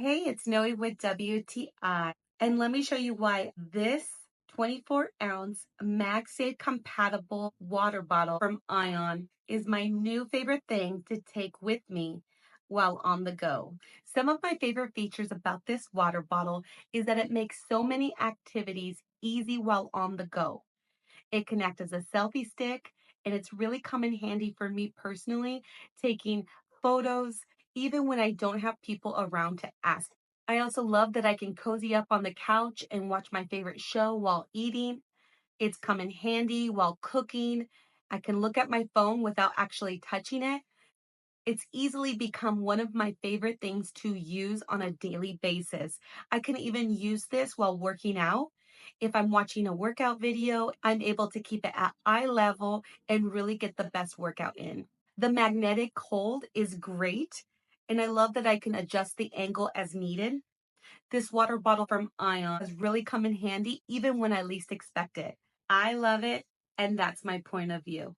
Hey, it's Noe with WTI, and let me show you why this 24-ounce MagSafe-compatible water bottle from Ion is my new favorite thing to take with me while on the go. Some of my favorite features about this water bottle is that it makes so many activities easy while on the go. It can act as a selfie stick, and it's really come in handy for me personally, taking photos, even when I don't have people around to ask. I also love that I can cozy up on the couch and watch my favorite show while eating. It's come in handy while cooking. I can look at my phone without actually touching it. It's easily become one of my favorite things to use on a daily basis. I can even use this while working out. If I'm watching a workout video, I'm able to keep it at eye level and really get the best workout in. The magnetic hold is great, and I love that I can adjust the angle as needed. This water bottle from Ion has really come in handy even when I least expect it. I love it, and that's my point of view.